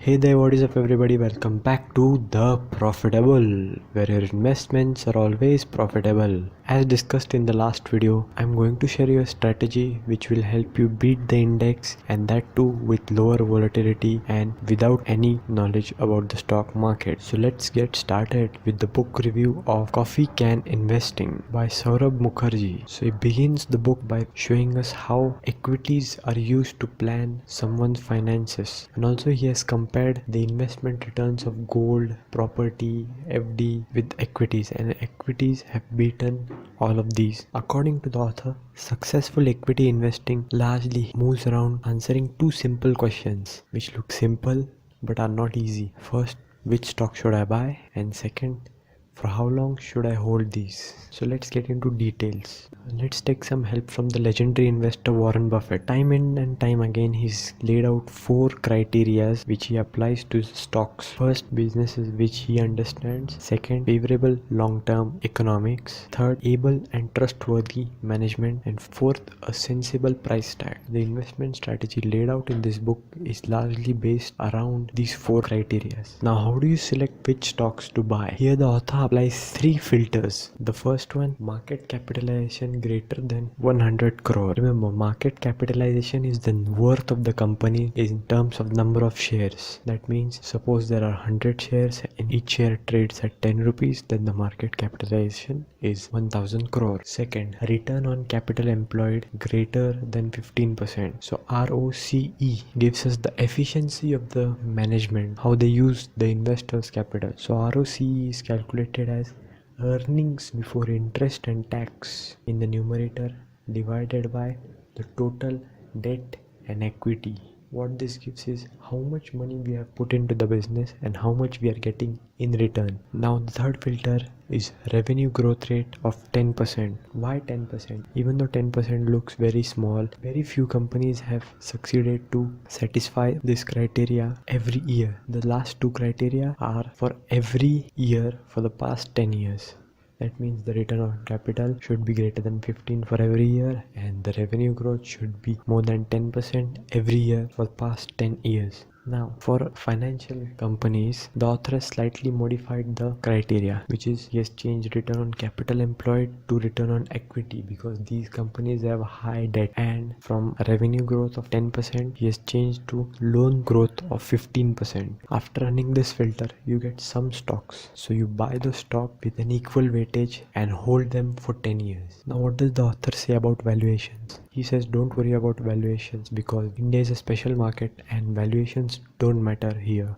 Hey there, what is up everybody? Welcome back to The Profitable, where your investments are always profitable. As discussed in the last video, I'm going to share you a strategy which will help you beat the index, and that too with lower volatility and without any knowledge about the stock market. So let's get started with the book review of Coffee Can Investing by Saurabh Mukherjea. So he begins the book by showing us how equities are used to plan someone's finances, and also he has compared the investment returns of gold, property, FD with equities, and equities have beaten all of these. According to the author, successful equity investing largely moves around answering two simple questions which look simple but are not easy. First, which stock should I buy? And second, for how long should I hold these? So let's get into details. Let's take some help from the legendary investor Warren Buffett. Time in and time again, he's laid out 4 criteria which he applies to stocks. First, businesses which he understands. Second, favorable long-term economics. Third, able and trustworthy management. And fourth, a sensible price tag. The investment strategy laid out in this book is largely based around these 4 criteria. Now, how do you select which stocks to buy? Here the author applies 3 filters. The first one, market capitalization greater than 100 crore. Remember, market capitalization is the worth of the company in terms of number of shares. That means suppose there are 100 shares and each share trades at 10 rupees, then the market capitalization is 1000 crore. Second, return on capital employed greater than 15%. So ROCE gives us the efficiency of the management, how they use the investors' capital. So ROCE is calculated as earnings before interest and tax in the numerator divided by the total debt and equity. What this gives is how much money we have put into the business and how much we are getting in return. Now the third filter is revenue growth rate of 10%. Why 10%? Even though 10% looks very small, very few companies have succeeded to satisfy this criteria every year. The last 2 criteria are for every year for the past 10 years. That means the return on capital should be greater than 15 for every year, and the revenue growth should be more than 10% every year for the past 10 years. Now, for financial companies, the author has slightly modified the criteria, which is he has changed return on capital employed to return on equity, because these companies have high debt, and from revenue growth of 10%, he has changed to loan growth of 15%. After running this filter, you get some stocks. So you buy the stock with an equal weightage and hold them for 10 years. Now, what does the author say about valuations? He says don't worry about valuations because India is a special market and valuations don't matter here.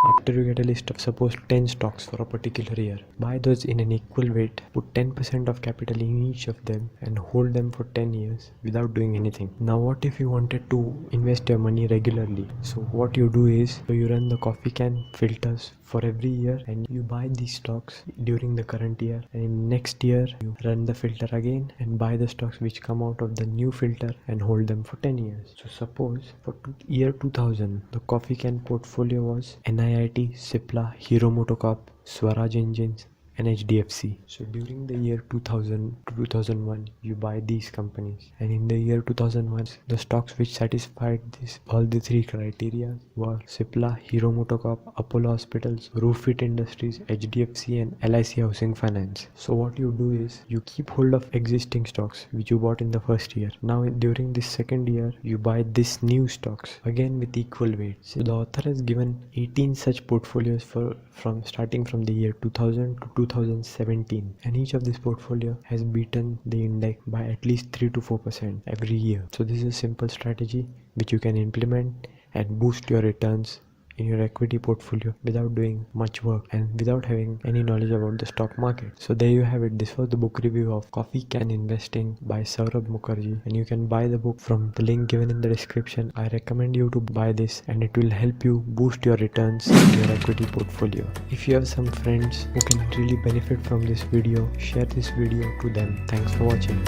After you get a list of suppose 10 stocks for a particular year, buy those in an equal weight, put 10% of capital in each of them and hold them for 10 years without doing anything. Now what if you wanted to invest your money regularly? So what you do is, you run the coffee can filters for every year and you buy these stocks during the current year, and in next year you run the filter again and buy the stocks which come out of the new filter and hold them for 10 years. So suppose for year 2000 the coffee can portfolio was NIIT, Cipla, Hero MotoCorp, Swaraj Engines and HDFC. So during the year 2000 to 2001 you buy these companies, and in the year 2001 the stocks which satisfied all the 3 criteria were Cipla, Hero MotoCorp, Apollo Hospitals, Roofit Industries, HDFC and LIC Housing Finance. So what you do is you keep hold of existing stocks which you bought in the first year. Now during this second year you buy this new stocks again with equal weights. So the author has given 18 such portfolios from starting from the year 2000 to 2017, and each of this portfolio has beaten the index by at least 3 to 4% every year. So this is a simple strategy which you can implement and boost your returns in your equity portfolio without doing much work and without having any knowledge about the stock market. So there you have it. This was the book review of Coffee Can Investing by Saurabh Mukherjea, and you can buy the book from the link given in the description. I recommend you to buy this and it will help you boost your returns in your equity portfolio. If you have some friends who can really benefit from this video, share this video to them. Thanks for watching.